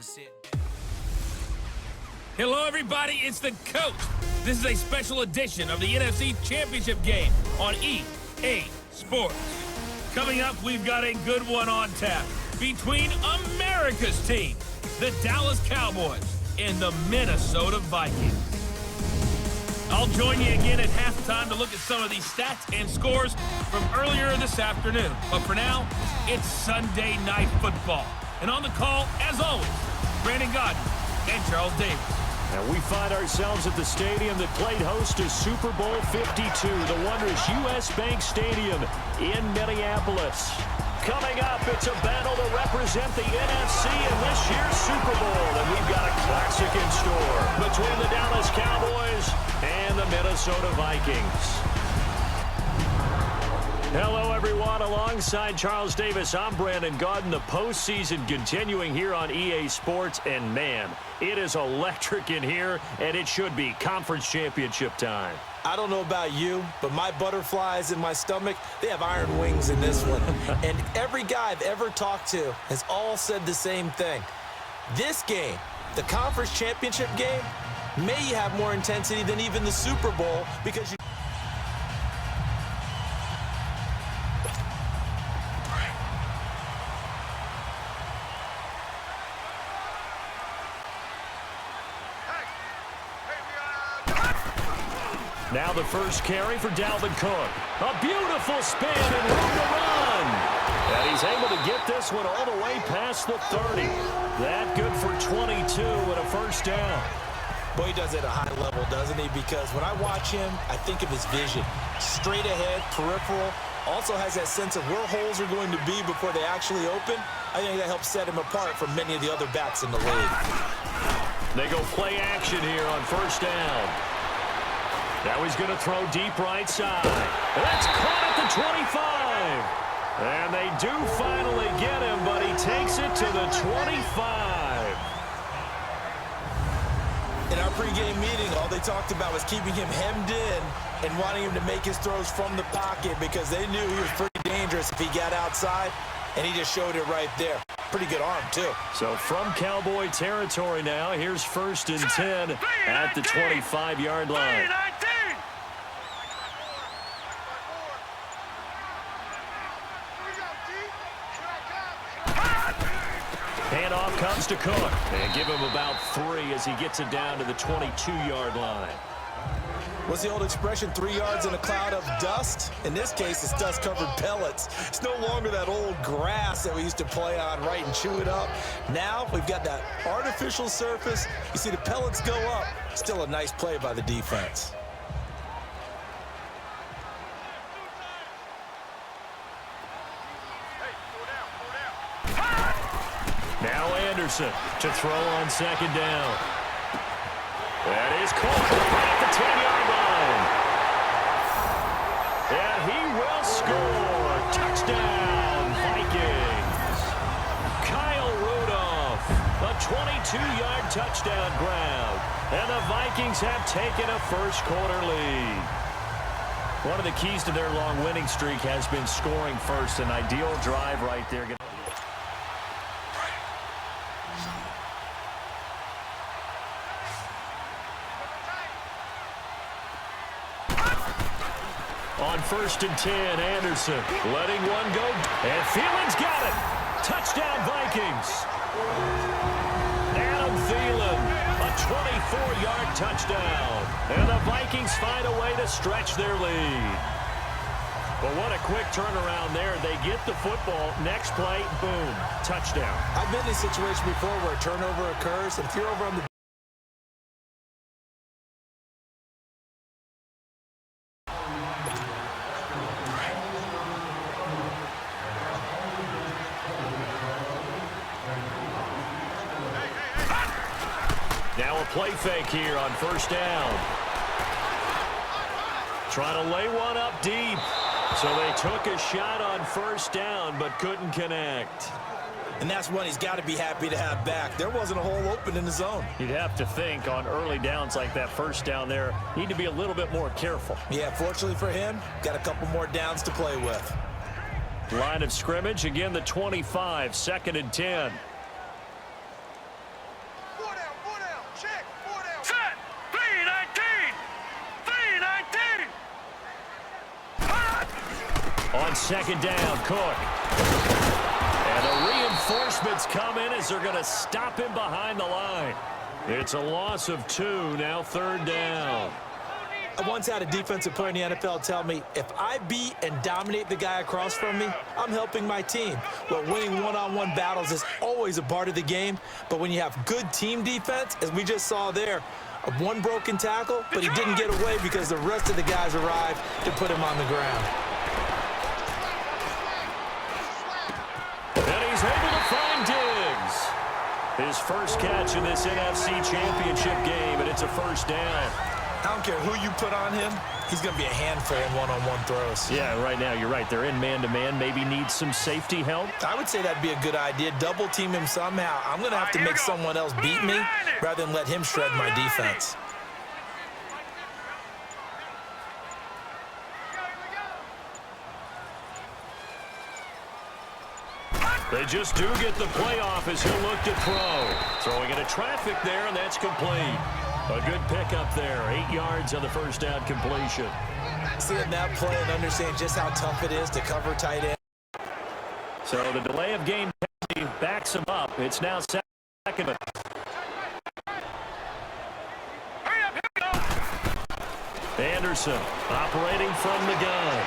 and sit. Hello, everybody. It's the coach. This is a special edition of the NFC Championship Game on EA Sports. Coming up, we've got a good one on tap between America's team, the Dallas Cowboys, and the Minnesota Vikings. I'll join you again at halftime to look at some of these stats and scores from earlier this afternoon. But for now, it's Sunday Night Football. And on the call, as always, Brandon Godden and Charles Davis. And we find ourselves at the stadium that played host to Super Bowl 52, the wondrous U.S. Bank Stadium in Minneapolis. Coming up, it's a battle to represent the NFC in this year's Super Bowl, and we've got a classic in store between the Dallas Cowboys and the Minnesota Vikings. Hello, everyone. Alongside Charles Davis, I'm Brandon Godden. The postseason continuing here on EA Sports, and man, it is electric in here, and it should be conference championship time. I don't know about you, but my butterflies in my stomach, they have iron wings in this one. And every guy I've ever talked to has all said the same thing. This game, the conference championship game, may have more intensity than even the Super Bowl because you... Now the first carry for Dalvin Cook. A beautiful spin and room to run. And he's able to get this one all the way past the 30. That good for 22 and a first down. Boy, he does it at a high level, doesn't he? Because when I watch him, I think of his vision. Straight ahead, peripheral. Also has that sense of where holes are going to be before they actually open. I think that helps set him apart from many of the other backs in the league. They go play action here on first down. Now he's going to throw deep right side. That's caught at the 25. And they do finally get him, but he takes it to the 25. In our pregame meeting, all they talked about was keeping him hemmed in and wanting him to make his throws from the pocket because they knew he was pretty dangerous if he got outside, and he just showed it right there. Pretty good arm, too. So from Cowboy territory now, here's 1st and 10 at the 25-yard line. Handoff comes to Cook. And give him about 3 as he gets it down to the 22-yard line. What's the old expression, 3 yards in a cloud of dust? In this case, it's dust-covered pellets. It's no longer that old grass that we used to play on, right, and chew it up. Now we've got that artificial surface. You see the pellets go up. Still a nice play by the defense. Now Anderson to throw on 2nd down. That is caught at the 10-yard line. And he will score. Touchdown, Vikings. Kyle Rudolph, a 22-yard touchdown grab. And the Vikings have taken a first-quarter lead. One of the keys to their long winning streak has been scoring first. An ideal drive right there. On 1st and 10, Anderson letting one go. And Thielen's got it. Touchdown, Vikings. Adam Thielen, a 24-yard touchdown. And the Vikings find a way to stretch their lead. But what a quick turnaround there. They get the football. Next play, boom, touchdown. I've been in a situation before where a turnover occurs, and if you're over on the now a play fake here on 1st down. Trying to lay one up deep. So they took a shot on 1st down but couldn't connect. And that's one he's got to be happy to have back. There wasn't a hole open in the zone. You'd have to think on early downs like that 1st down there, need to be a little bit more careful. Yeah, fortunately for him, got a couple more downs to play with. Line of scrimmage, again the 25, 2nd and 10. On second down, Cook. And the reinforcements come in as they're going to stop him behind the line. It's a loss of 2, now third down. I once had a defensive player in the NFL tell me, if I beat and dominate the guy across from me, I'm helping my team. Well, winning one-on-one battles is always a part of the game, but when you have good team defense, as we just saw there, one broken tackle, but he didn't get away because the rest of the guys arrived to put him on the ground. And he's able to find Diggs. His first catch in this NFC Championship game, and it's a first down. I don't care who you put on him, he's going to be a handful in one-on-one throws. Yeah, right now, you're right. They're in man-to-man. Maybe needs some safety help. I would say that'd be a good idea. Double team him somehow. I'm going to have to make someone else beat me rather than let him shred my defense. They just do get the playoff as he'll look to throw. Throwing into traffic there, and that's complete. A good pickup there. 8 yards on the first down completion. Seeing that play and understand just how tough it is to cover tight end. So the delay of game penalty backs him up. It's now second. Anderson operating from the gun.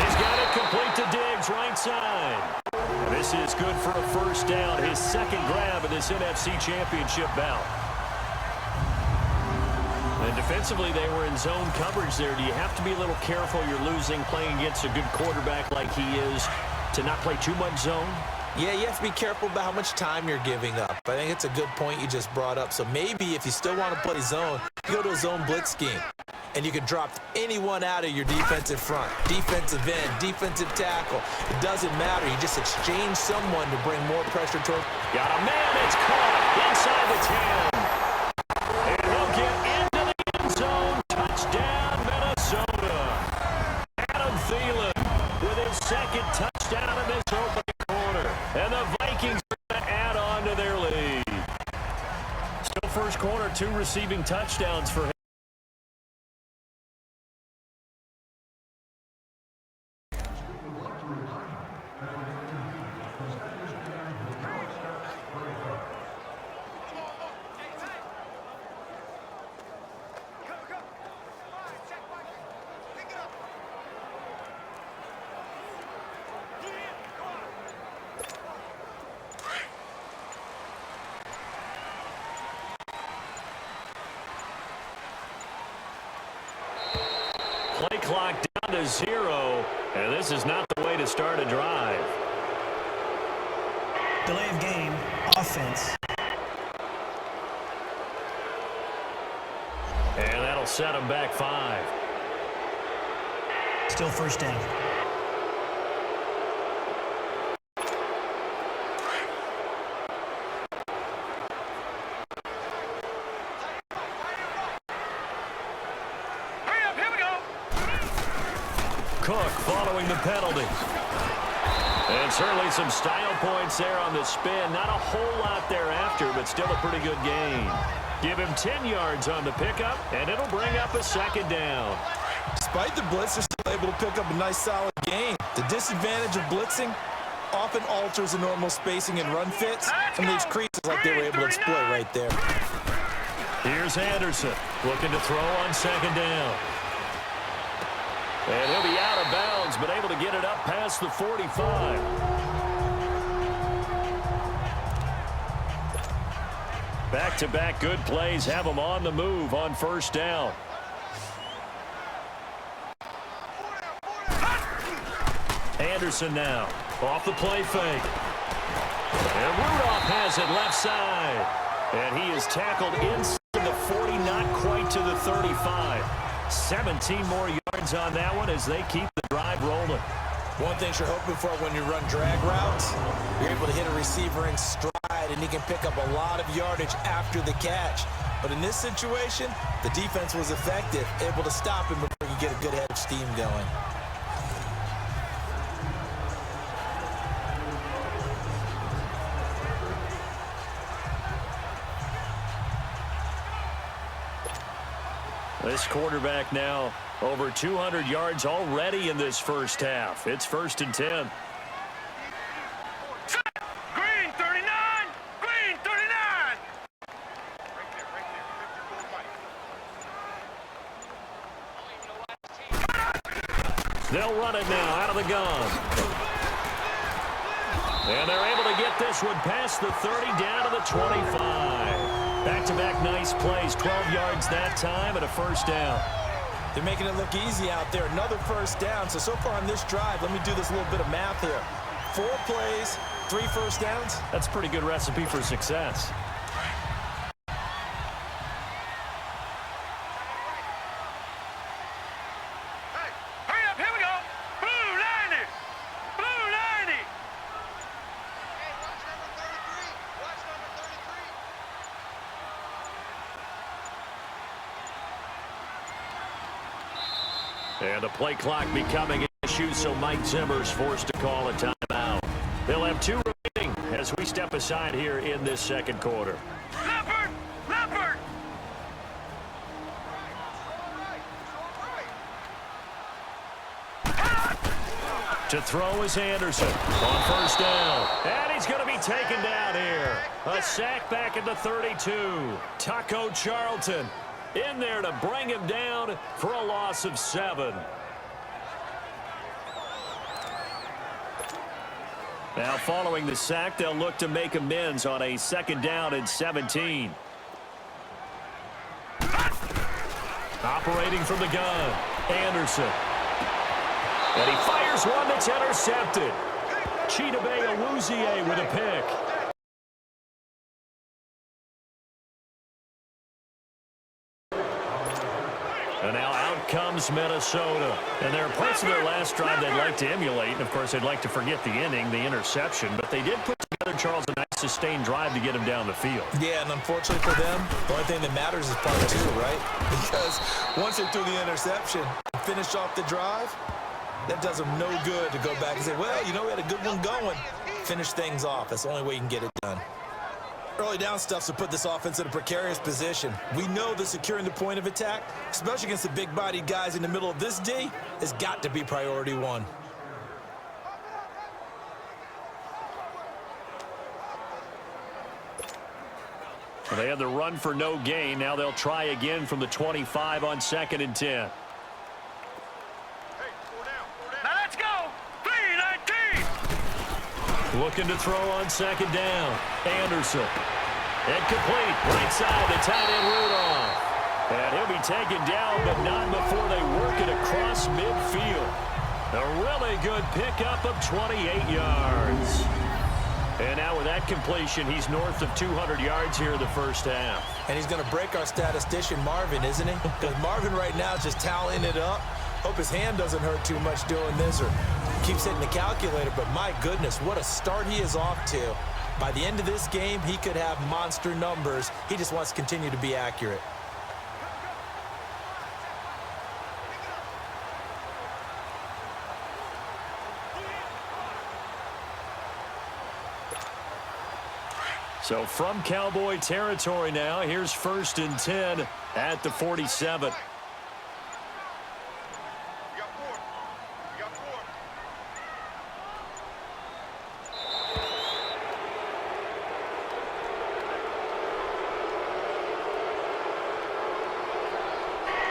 He's got it complete to Diggs, right side. This is good for a first down. His second grab in this NFC Championship bout. And defensively, they were in zone coverage there. Do you have to be a little careful? You're losing playing against a good quarterback like he is to not play too much zone? Yeah, you have to be careful about how much time you're giving up. I think it's a good point you just brought up. So maybe if you still want to play zone, you go to a zone blitz scheme. And you can drop anyone out of your defensive front, defensive end, defensive tackle. It doesn't matter. You just exchange someone to bring more pressure toward. Got a man that's caught inside the 10. And he'll get into the end zone. Touchdown, Minnesota. Adam Thielen with his second touchdown in this opening quarter. And the Vikings are going to add on to their lead. Still first quarter, 2 receiving touchdowns for him. Play clock down to 0, and this is not the way to start a drive. Delay of game, offense. And that'll set them back 5. Still first down. Cook following the penalty. And certainly some style points there on the spin. Not a whole lot thereafter, but still a pretty good gain. Give him 10 yards on the pickup, and it'll bring up a second down. Despite the blitz, they're still able to pick up a nice, solid gain. The disadvantage of blitzing often alters the normal spacing and run fits and leaves creases like they were able to exploit right there. Here's Anderson looking to throw on second down. And he'll be out of bounds, but able to get it up past the 45. Back-to-back good plays have him on the move on first down. Anderson now off the play fake. And Rudolph has it left side. And he is tackled inside the 40, not quite to the 35. 17 more yards on that one as they keep the drive rolling. One thing you're hoping for when you run drag routes, you're able to hit a receiver in stride, and he can pick up a lot of yardage after the catch. But in this situation, the defense was effective, able to stop him before you get a good head of steam going. This quarterback now Over 200 yards already in this first half. It's 1st and 10. Green 39! Green 39! They'll run it now out of the gun. And they're able to get this one past the 30 down to the 25. Back-to-back nice plays, 12 yards that time and a first down. They're making it look easy out there. Another first down. So far on this drive, let me do this little bit of math here. 4 plays, 3 first downs. That's a pretty good recipe for success. Hurry up, here we go! Blue 90! Blue 90! Hey, watch number 33. Watch number 33. And the play clock becoming an issue, so Mike Zimmer's forced to call a timeout. They'll have 2 remaining as we step aside here in this second quarter. Leopard! Leopard! To throw is Anderson on first down. And he's going to be taken down here. A sack back at the 32. Taco Charlton in there to bring him down for a loss of 7. Now following the sack, they'll look to make amends on a 2nd down and 17. Operating from the gun, Anderson. And he fires one that's intercepted. Chidobe Awuzie with a pick. And now out comes Minnesota. And there are parts of their last drive they'd like to emulate. And, of course, they'd like to forget the inning, the interception. But they did put together, Charles, a nice sustained drive to get him down the field. Yeah, and unfortunately for them, the only thing that matters is part 2, right? Because once they threw the interception and finished off the drive, that does them no good to go back and say, well, you know, we had a good one going. Finish things off. That's the only way you can get it done. Early down stuff to put this offense in a precarious position. We know that securing the point of attack, especially against the big-bodied guys in the middle of this D, has got to be priority 1. Well, they had the run for no gain. Now they'll try again from the 25 on 2nd and 10. Now let's go! 3-19! Looking to throw on 2nd down. Anderson. Incomplete. Right side to tight end Rudolph. And he'll be taken down, but not before they work it across midfield. A really good pickup of 28 yards. And now with that completion, he's north of 200 yards here in the first half. And he's going to break our statistician, Marvin, isn't he? Because Marvin right now is just tallying it up. Hope his hand doesn't hurt too much doing this or keeps hitting the calculator. But my goodness, what a start he is off to. By the end of this game, he could have monster numbers. He just wants to continue to be accurate. So from Cowboy territory now, here's 1st and 10 at the 47.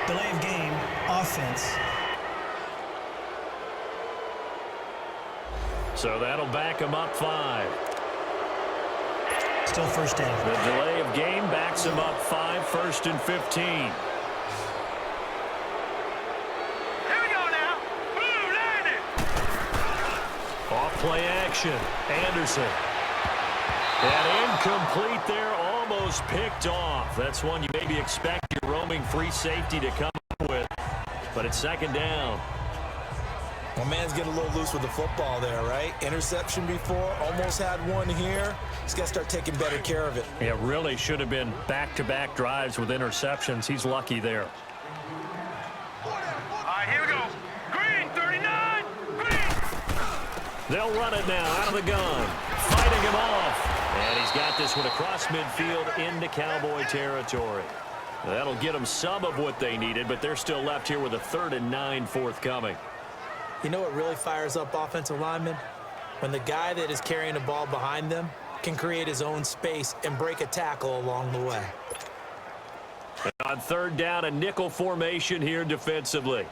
Delay of game, offense. So that'll back him up 5. Still first down. The delay of game backs him up 5, 1st and 15. Here we go now! Blue 90! Off play action. Anderson. And incomplete there, almost picked off. That's one you maybe expect your roaming free safety to come up with. But it's 2nd down. My man's getting a little loose with the football there, right? Interception before, almost had one here. He's got to start taking better care of it. It really should have been back-to-back drives with interceptions. He's lucky there. All right, here we go. Green 39! Green! They'll run it now out of the gun. Fighting him off. And he's got this one across midfield into Cowboy territory. That'll get them some of what they needed, but they're still left here with a 3rd and 9 forthcoming. You know what really fires up offensive linemen? When the guy that is carrying the ball behind them can create his own space and break a tackle along the way. And on 3rd down, a nickel formation here defensively.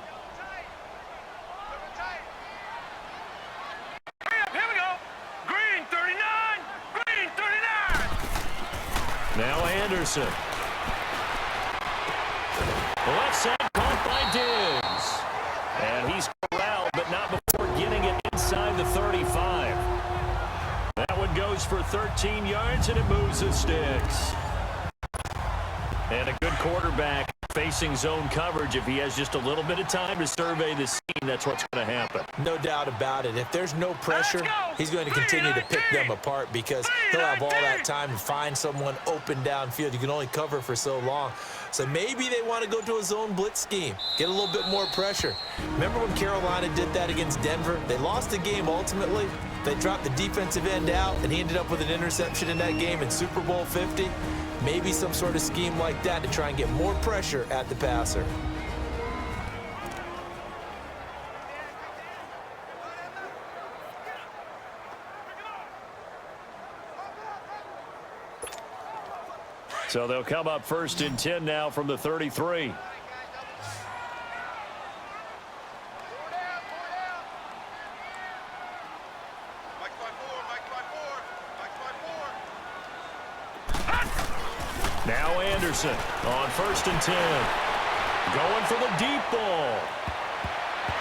Now Anderson. Left side caught by Diggs. And he's corralled, but not before getting it inside the 35. That one goes for 13 yards, and it moves the sticks. And a good quarterback facing zone coverage. If he has just a little bit of time to survey the scene, that's what's going to happen. No doubt about it. If there's no pressure, he's going to continue to pick them apart because he'll have all that time to find someone open downfield. You can only cover for so long. So maybe they want to go to a zone blitz scheme, get a little bit more pressure. Remember when Carolina did that against Denver? They lost the game ultimately. They dropped the defensive end out, and he ended up with an interception in that game in Super Bowl 50. Maybe some sort of scheme like that to try and get more pressure at the passer. So they'll come up 1st and 10 now from the 33. Now Anderson on 1st and 10. Going for the deep ball.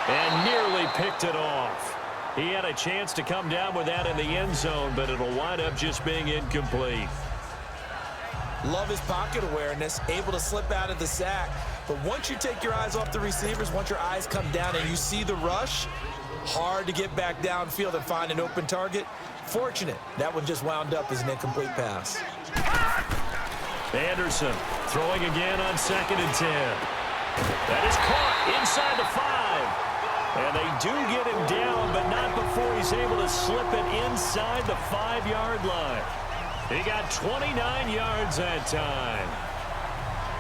And nearly picked it off. He had a chance to come down with that in the end zone, but it'll wind up just being incomplete. Love his pocket awareness, able to slip out of the sack. But once you take your eyes off the receivers, once your eyes come down and you see the rush, hard to get back downfield and find an open target. Fortunate, that one just wound up as an incomplete pass. Anderson throwing again on 2nd and 10. That is caught inside the 5. And they do get him down, but not before he's able to slip it inside the 5-yard line. He got 29 yards that time.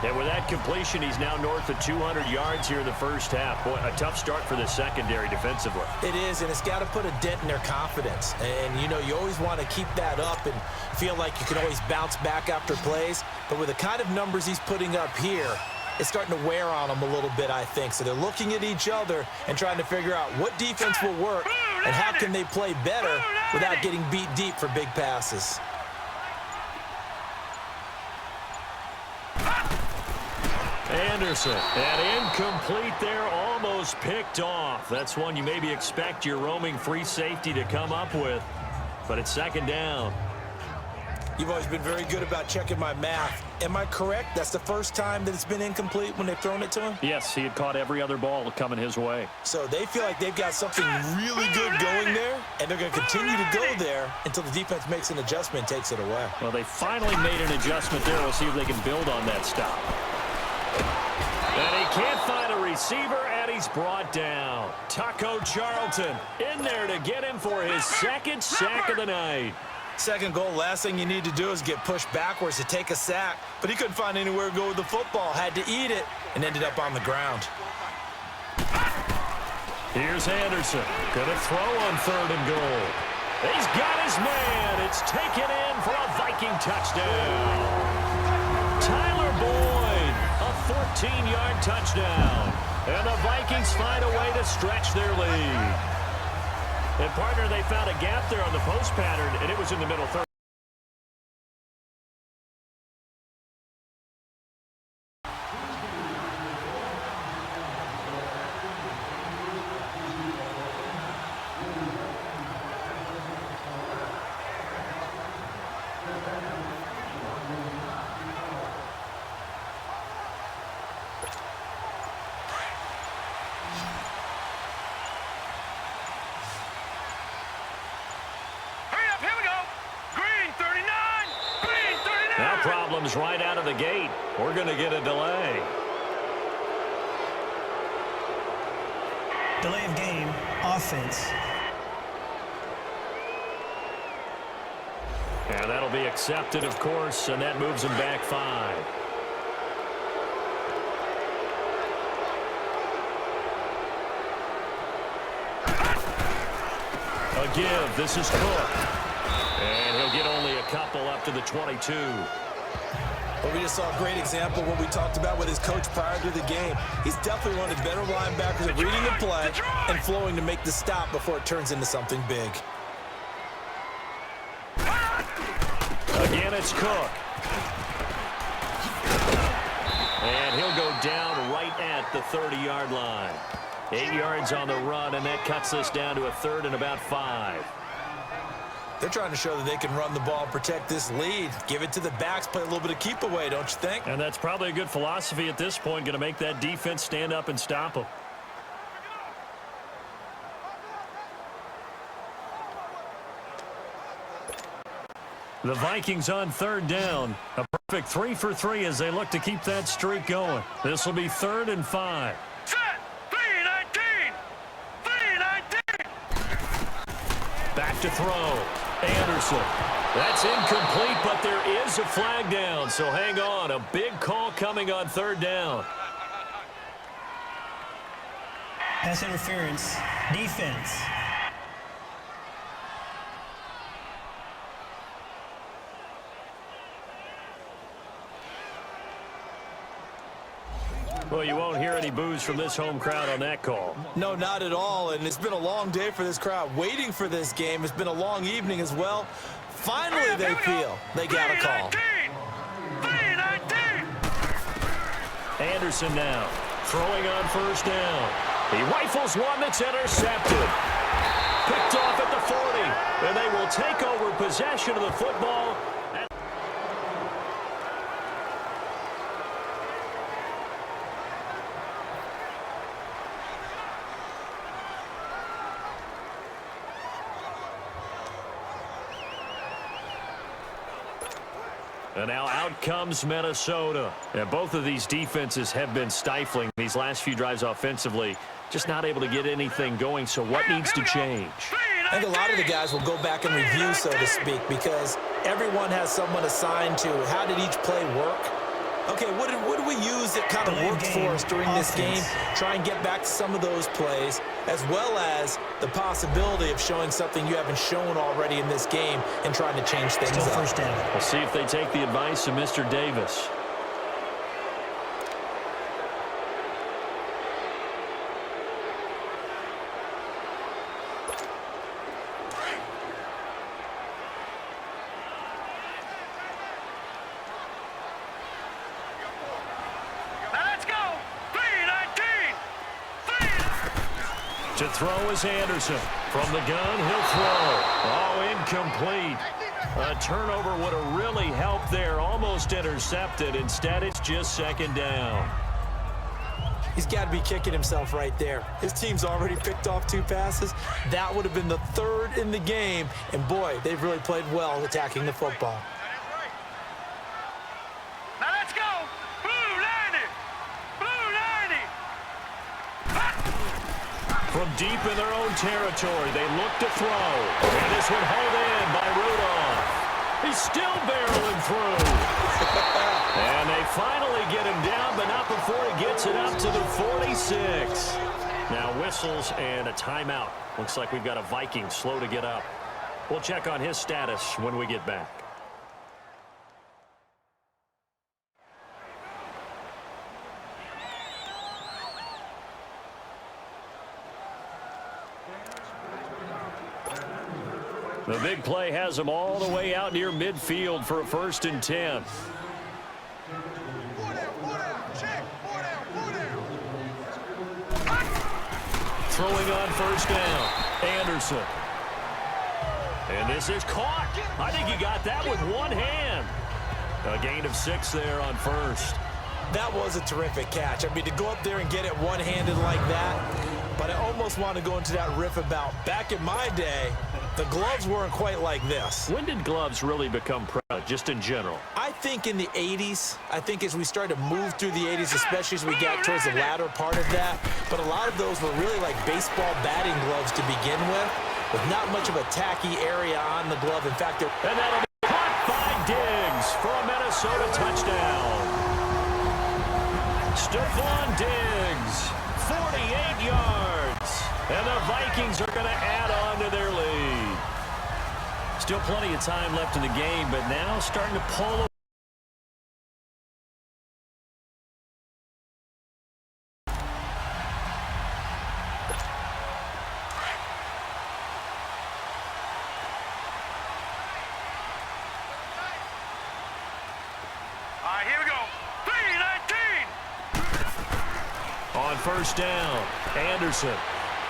And with that completion, he's now north of 200 yards here in the first half. Boy, a tough start for the secondary defensively. It is, and it's got to put a dent in their confidence. And, you know, you always want to keep that up and feel like you can always bounce back after plays. But with the kind of numbers he's putting up here, it's starting to wear on them a little bit, I think. So they're looking at each other and trying to figure out what defense will work and how can they play better without getting beat deep for big passes. Anderson, and incomplete there, almost picked off. That's one you maybe expect your roaming free safety to come up with, but it's 2nd down. You've always been very good about checking my math. Am I correct? That's the first time that it's been incomplete when they've thrown it to him? Yes, he had caught every other ball coming his way. So they feel like they've got something really good going there, and they're going to continue to go there until the defense makes an adjustment and takes it away. Well, they finally made an adjustment there. We'll see if they can build on that stop. And he can't find a receiver, and he's brought down. Taco Charlton in there to get him for his 2nd sack of the night. Second goal, last thing you need to do is get pushed backwards to take a sack. But he couldn't find anywhere to go with the football, had to eat it, and ended up on the ground. Here's Anderson. Gonna throw on 3rd and goal. He's got his man. It's taken in for a Viking touchdown. Tyler Boyd, a 14-yard touchdown. And the Vikings find a way to stretch their lead. And, partner, they found a gap there on the post pattern, and it was in the middle third. Now problems right out of the gate. We're going to get a delay. Delay of game, offense. And that'll be accepted, of course, and that moves them back 5. A give. This is Cook. And he'll get only a couple up to the 22. Well, we just saw a great example of what we talked about with his coach prior to the game. He's definitely one of the better linebackers at reading the play and flowing to make the stop before it turns into something big. Again, it's Cook. And he'll go down right at the 30-yard line. 8 yards on the run, and that cuts this down to a 3rd and about 5. They're trying to show that they can run the ball, protect this lead. Give it to the backs, play a little bit of keep away, don't you think? And that's probably a good philosophy at this point, going to make that defense stand up and stop them. The Vikings on 3rd down. A perfect 3 for 3 as they look to keep that streak going. This will be 3rd and 5. Set! 3-19! 3-19! Back to throw. Anderson. That's incomplete, but there is a flag down, so hang on. A big call coming on 3rd down. Pass interference. Defense. Well, you won't hear any boos from this home crowd on that call. No, not at all, and it's been a long day for this crowd waiting for this game. It's been a long evening as well. Finally, they feel they got a call. 3-19! Anderson now throwing on 1st down. He rifles one that's intercepted. Picked off at the 40, and they will take over possession of the football. And now out comes Minnesota. And both of these defenses have been stifling these last few drives offensively. Just not able to get anything going, so what needs to change? I think a lot of the guys will go back and review, so to speak, because everyone has someone assigned to how did each play work. Okay, what did we use that kind of worked for us during this game? Try and get back to some of those plays, as well as the possibility of showing something you haven't shown already in this game and trying to change things Still up. 1st down. We'll see if they take the advice of Mr. Davis. To throw is Anderson. From the gun, he'll throw. Oh, incomplete. A turnover would have really helped there. Almost intercepted. Instead, it's just 2nd down. He's got to be kicking himself right there. His team's already picked off 2 passes. That would have been the 3rd in the game. And, boy, they've really played well attacking the football. Now let's go! Blue 90! Blue 90! From deep in their own territory, they look to throw. And this one hauled in by Rudolph. He's still barreling through. And they finally get him down, but not before he gets it up to the 46. Now whistles and a timeout. Looks like we've got a Viking slow to get up. We'll check on his status when we get back. The big play has them all the way out near midfield for a 1st and 10. 4 down, check, 4 down. Throwing on 1st down, Anderson. And this is caught. I think he got that with one hand. A gain of 6 there on 1st. That was a terrific catch. I mean, to go up there and get it one-handed like that, but I almost want to go into that riff about back in my day, the gloves weren't quite like this. When did gloves really become proud, just in general? I think in the 80s. I think as we started to move through the 80s, especially as we got towards the latter part of that. But a lot of those were really like baseball batting gloves to begin with not much of a tacky area on the glove. In fact, and that'll be caught by Diggs for a Minnesota touchdown. Stephon Diggs, 48 yards. And the Vikings are going to add on to their lead. Still plenty of time left in the game, but now starting to pull. Here we go. 3-19. On first down, Anderson.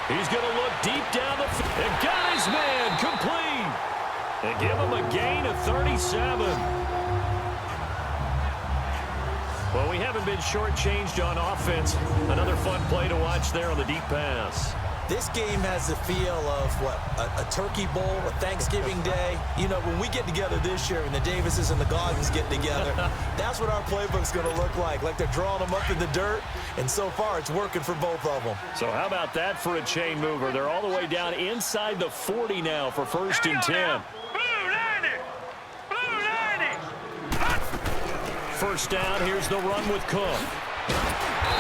He's going to look deep down the field. And got his man complete. And give him a gain of 37. Well, we haven't been shortchanged on offense. Another fun play to watch there on the deep pass. This game has the feel of, what, a turkey bowl, a Thanksgiving day. You know, when we get together this year and the Davises and the Goggins get together, that's what our playbook's going to look like they're drawing them up in the dirt, and so far it's working for both of them. So how about that for a chain mover? They're all the way down inside the 40 now for first and 10. Blue 90. Blue 90. First down, here's the run with Cook.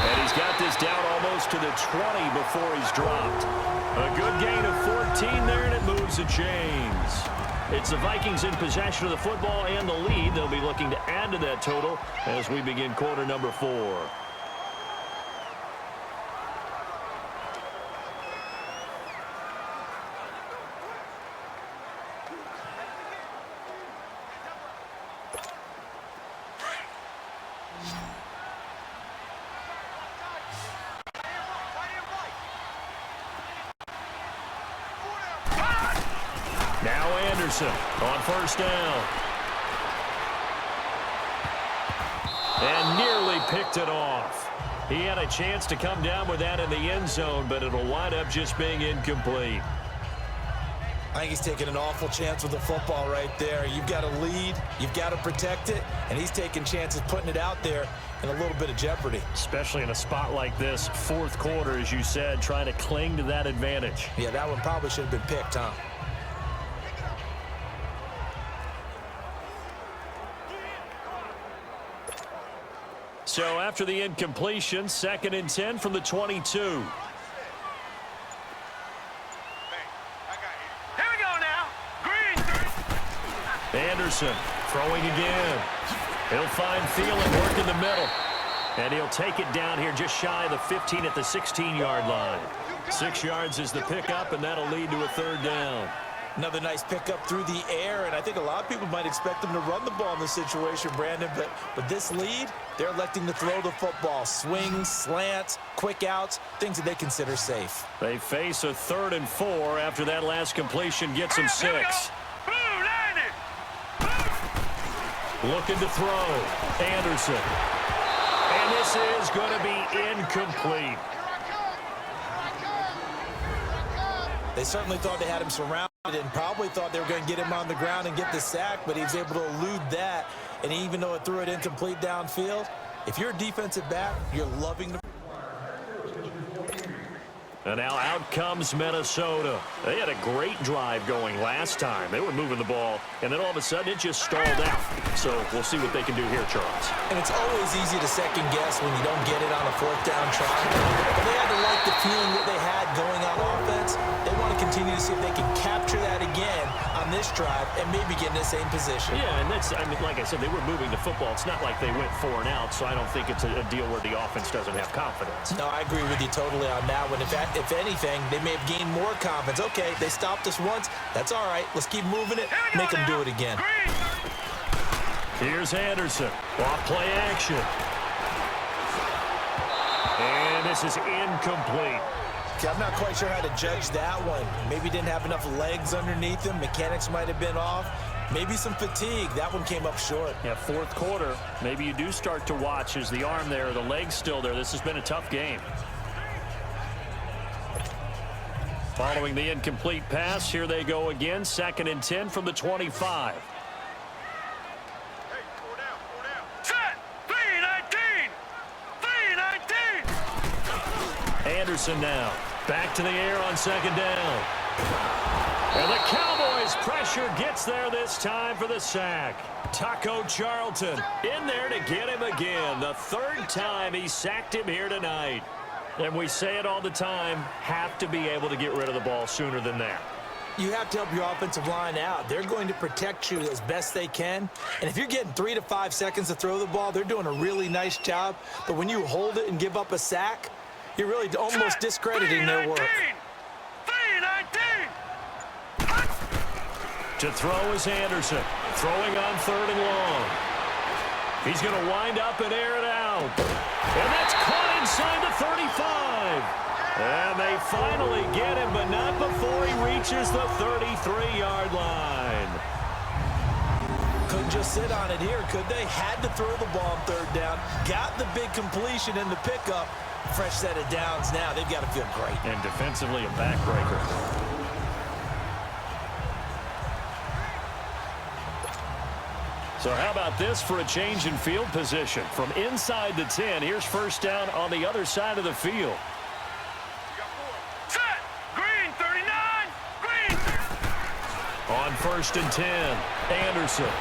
And he's got this down almost to the 20 before he's dropped. A good gain of 14 there, and it moves the chains. It's the Vikings in possession of the football and the lead. They'll be looking to add to that total as we begin quarter number 4. Now Anderson on first down. And nearly picked it off. He had a chance to come down with that in the end zone, but it'll wind up just being incomplete. I think he's taking an awful chance with the football right there. You've got to lead, you've got to protect it, and he's taking chances putting it out there in a little bit of jeopardy. Especially in a spot like this, fourth quarter, as you said, trying to cling to that advantage. Yeah, that one probably should have been picked, huh? So after the incompletion, 2nd and 10 from the 22. Here we go now. Green. Anderson throwing again. He'll find Thielen work in the middle. And he'll take it down here just shy of the 15 at the 16-yard line. 6 yards is the pickup, and that'll lead to a third down. Another nice pickup through the air, and I think a lot of people might expect them to run the ball in this situation, Brandon, but this lead, they're electing to throw the football. Swings, slants, quick outs, things that they consider safe. They face a 3rd and 4 after that last completion gets them 6. Blue 90. Looking to throw. Anderson. And this is going to be incomplete. They certainly thought they had him surrounded and probably thought they were going to get him on the ground and get the sack, but he was able to elude that. And even though it threw it incomplete downfield, if you're a defensive back, you're loving the... And now out comes Minnesota. They had a great drive going last time. They were moving the ball, and then all of a sudden it just stalled out. So we'll see what they can do here, Charles. And it's always easy to second guess when you don't get it on a 4th down try. But they had to like the feeling that they had going on offense. They want to continue to see if they can capture that again on this drive and maybe get in the same position. Yeah, and that's, I mean, like I said, they were moving the football. It's not like they went 4 and out, so I don't think it's a deal where the offense doesn't have confidence. No, I agree with you totally on that one. If anything, they may have gained more confidence. Okay, they stopped us once. That's all right. Let's keep moving it. Make them do it again. Here's Anderson. Off play action. And this is incomplete. Okay, I'm not quite sure how to judge that one. Maybe didn't have enough legs underneath him. Mechanics might have been off. Maybe some fatigue. That one came up short. Yeah, 4th quarter. Maybe you do start to watch. Is the arm there, the leg's still there? This has been a tough game. Following the incomplete pass, here they go again. 2nd and 10 from the 25. Set. 3-19. 3-19. Anderson now. Back to the air on 2nd down. And the Cowboys pressure gets there this time for the sack. Taco Charlton in there to get him again. The 3rd time he sacked him here tonight. And we say it all the time, have to be able to get rid of the ball sooner than that. You have to help your offensive line out. They're going to protect you as best they can. And if you're getting 3 to 5 seconds to throw the ball, they're doing a really nice job. But when you hold it and give up a sack, you're really almost discrediting their work. 3-19. To throw is Anderson. Throwing on 3rd and long. He's going to wind up and air it out. And that's caught inside the 35. And they finally get him, but not before he reaches the 33-yard line. Couldn't just sit on it here, could they? Had to throw the ball on 3rd down. Got the big completion in the pickup. Fresh set of downs now. They've got to feel great. And defensively a backbreaker. So how about this for a change in field position? From inside the 10, here's 1st down on the other side of the field. Set. Green 39. Green. On 1st and 10, Anderson.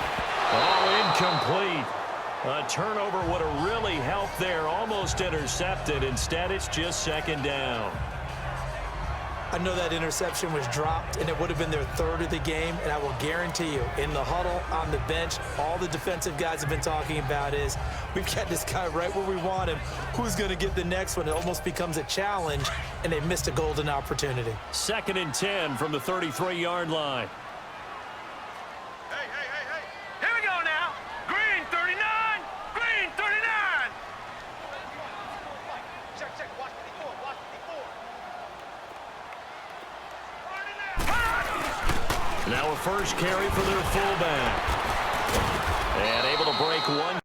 Oh, incomplete. A turnover would have really helped there. Almost intercepted. Instead, it's just 2nd down. I know that interception was dropped, and it would have been their 3rd of the game, and I will guarantee you, in the huddle, on the bench, all the defensive guys have been talking about is, we've got this guy right where we want him. Who's going to get the next one? It almost becomes a challenge, and they missed a golden opportunity. 2nd and 10 from the 33-yard line. Hey. Here we go now. Green 39. Green 39. Check. Watch the D4. Now a first carry for their fullback. And able to break one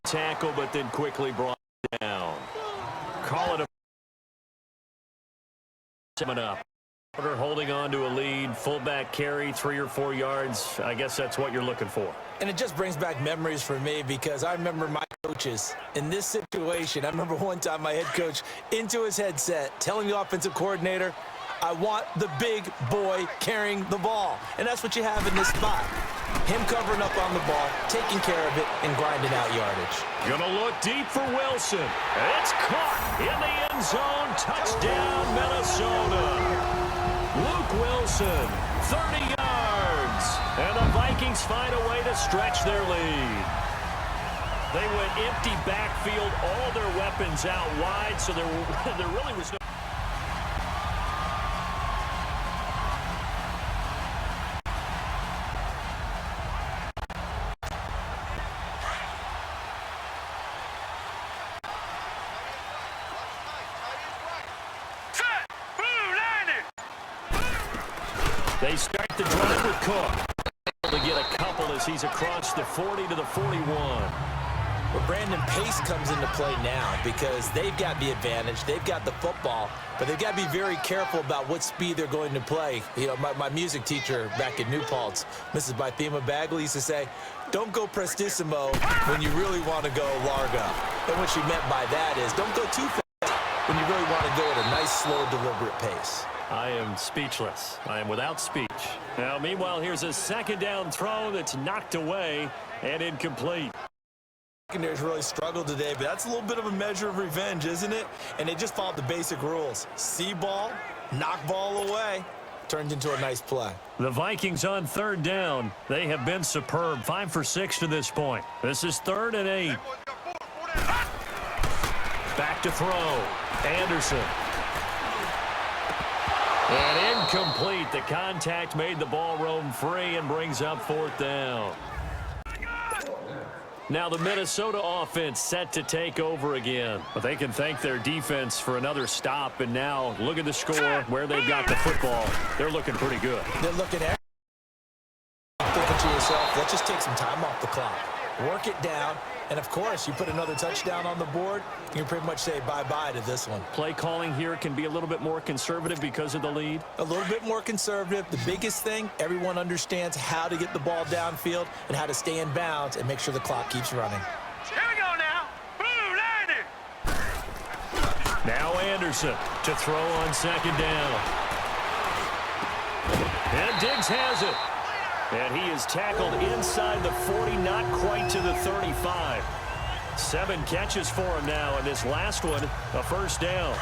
tackle, but then quickly brought down. Call it a 7 up. Holding on to a lead, fullback carry, 3 or 4 yards. I guess that's what you're looking for. And it just brings back memories for me because I remember my coaches in this situation. I remember one time my head coach into his headset telling the offensive coordinator, I want the big boy carrying the ball. And that's what you have in this spot. Him covering up on the ball, taking care of it, and grinding out yardage. Gonna look deep for Wilson. It's caught in the end zone. Touchdown, Minnesota. Luke Wilson, 30 yards. And the Vikings find a way to stretch their lead. They went empty backfield, all their weapons out wide, so there really was no... They start the drive with Cook. Able to get a couple as he's across the 40 to the 41. Well, Brandon, pace comes into play now because they've got the advantage. They've got the football, but they've got to be very careful about what speed they're going to play. You know, my music teacher back in New Paltz, Mrs. Bythema Bagley, used to say, don't go prestissimo when you really want to go largo. And what she meant by that is don't go too fast when you really want to go at a nice, slow, deliberate pace. I am speechless. I am without speech. Now, meanwhile, here's a 2nd down throw that's knocked away and incomplete. Secondary's really struggled today, but that's a little bit of a measure of revenge, isn't it? And they just followed the basic rules. See ball, knock ball away. Turned into a nice play. The Vikings on 3rd down. They have been superb. 5 for 6 to this point. This is 3rd and 8. Back to throw. Anderson. And incomplete. The contact made the ball roam free and brings up 4th down. Now the Minnesota offense set to take over again. But they can thank their defense for another stop. And now look at the score where they've got the football. They're looking pretty good. They're looking at thinking to yourself, let's just take some time off the clock. Work it down. And, of course, you put another touchdown on the board, you can pretty much say bye-bye to this one. Play calling here can be a little bit more conservative because of the lead. A little bit more conservative. The biggest thing, everyone understands how to get the ball downfield and how to stay in bounds and make sure the clock keeps running. Here we go now. Blue landing. Now Anderson to throw on 2nd down. And Diggs has it. And he is tackled inside the 40, not quite to the 35. 7 catches for him now, and this last one, a 1st down.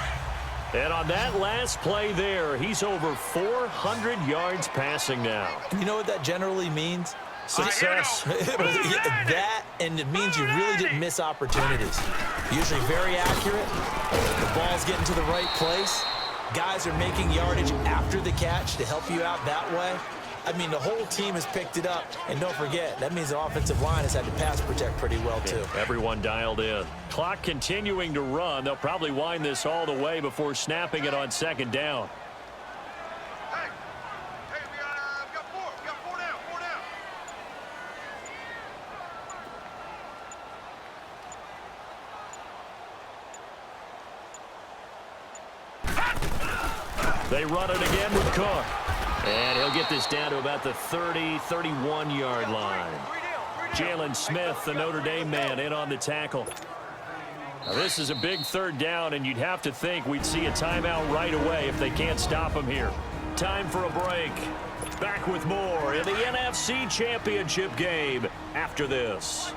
And on that last play there, he's over 400 yards passing now. You know what that generally means? Success. That, and it means you really didn't miss opportunities. Usually very accurate. The ball's getting to the right place. Guys are making yardage after the catch to help you out that way. I mean, the whole team has picked it up. And don't forget, that means the offensive line has had to pass protect pretty well, too. Everyone dialed in. Clock continuing to run. They'll probably wind this all the way before snapping it on second down. Hey, we got four. We got four down. They run it again with Cook. And he'll get this down to about the 30, 31-yard line. Jalen Smith, the Notre Dame man, in on the tackle. Now, this is a big third down, and you'd have to think we'd see a timeout right away if they can't stop him here. Time for a break. Back with more in the NFC Championship game after this.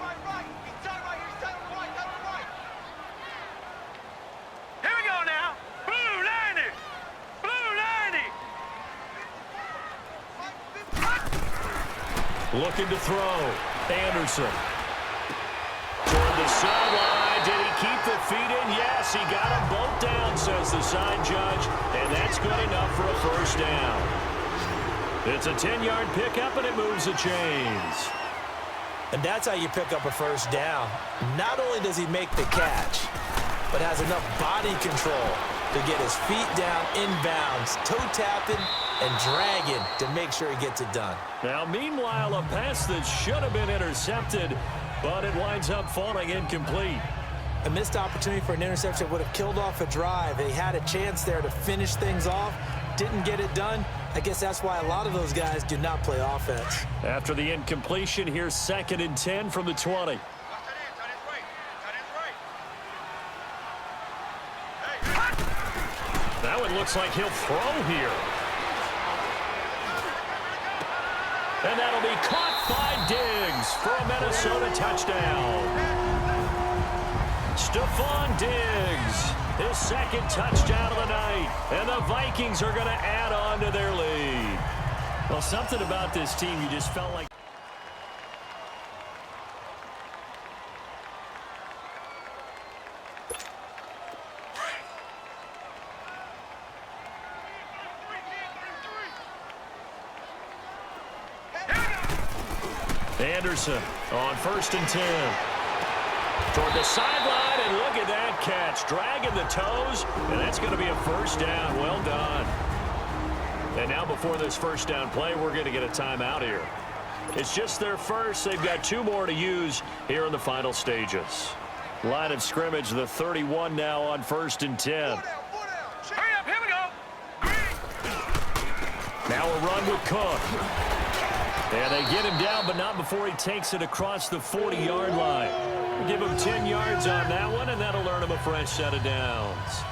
Here we go now. Blue 90. Looking to throw. Anderson. Toward the sideline. Did he keep the feet in? Yes, he got them both down, says the side judge. And that's good enough for a first down. It's a 10-yard pickup, and it moves the chains. And that's how you pick up a first down. Not only does he make the catch, but has enough body control to get his feet down inbounds, toe-tapping and dragging to make sure he gets it done. Now, meanwhile, a pass that should have been intercepted, but it winds up falling incomplete. A missed opportunity for an interception would have killed off a drive. They had a chance there to finish things off, didn't get it done. I guess that's why a lot of those guys do not play offense. After the incompletion, here's 2nd and 10 from the 20. Now it looks like he'll throw here. And that'll be caught by Diggs for a Minnesota touchdown. Stephon Diggs, his 2nd touchdown of the night. And the Vikings are going to add on to their lead. Well, something about this team, you just felt like. Anderson on 1st and 10. Toward the sideline, and look at that catch. Dragging the toes, and that's going to be a first down. Well done. And now before this first down play, we're going to get a timeout here. It's just their first. They've got 2 more to use here in the final stages. Line of scrimmage, the 31 now on 1st and 10. Hurry up, here we go. Now a run with Cook. And they get him down, but not before he takes it across the 40-yard line. Give him 10 yards on that one, and that'll earn him a fresh set of downs.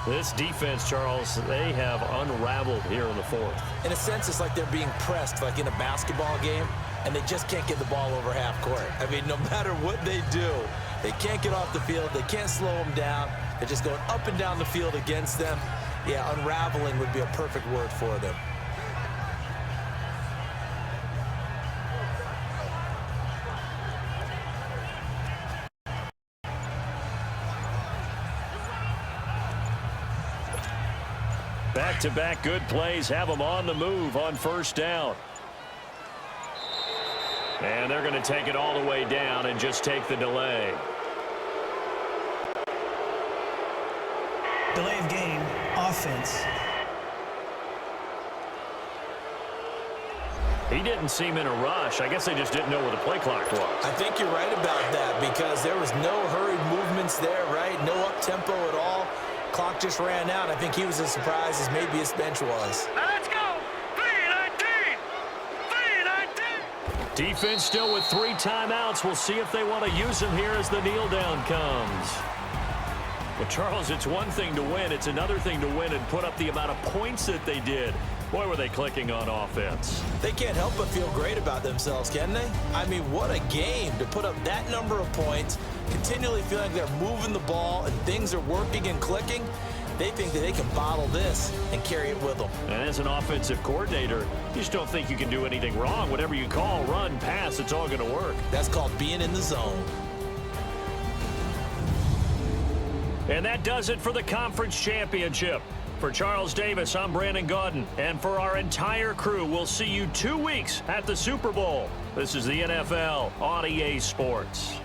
This defense, Charles, they have unraveled here in the 4th. In a sense, it's like they're being pressed, like in a basketball game, and they just can't get the ball over half court. I mean, no matter what they do, they can't get off the field. They can't slow them down. They're just going up and down the field against them. Yeah, unraveling would be a perfect word for them. Back-to-back good plays have them on the move on 1st down. And they're going to take it all the way down and just take the delay. Delay of game, offense. He didn't seem in a rush. I guess they just didn't know where the play clock was. I think you're right about that because there was no hurried movements there, right? No up-tempo at all. Clock just ran out. I think he was as surprised as maybe his bench was. Now let's go. 3-19. 3-19. Defense still with 3 timeouts. We'll see if they want to use them here as the kneel down comes. Well, Charles, it's one thing to win. It's another thing to win and put up the amount of points that they did. Boy, were they clicking on offense. They can't help but feel great about themselves, can they? I mean, what a game to put up that number of points, continually feeling like they're moving the ball and things are working and clicking. They think that they can bottle this and carry it with them. And as an offensive coordinator, you just don't think you can do anything wrong. Whatever you call, run, pass, it's all going to work. That's called being in the zone. And that does it for the conference championship. For Charles Davis, I'm Brandon Gaudin. And for our entire crew, we'll see you 2 weeks at the Super Bowl. This is the NFL on EA Sports.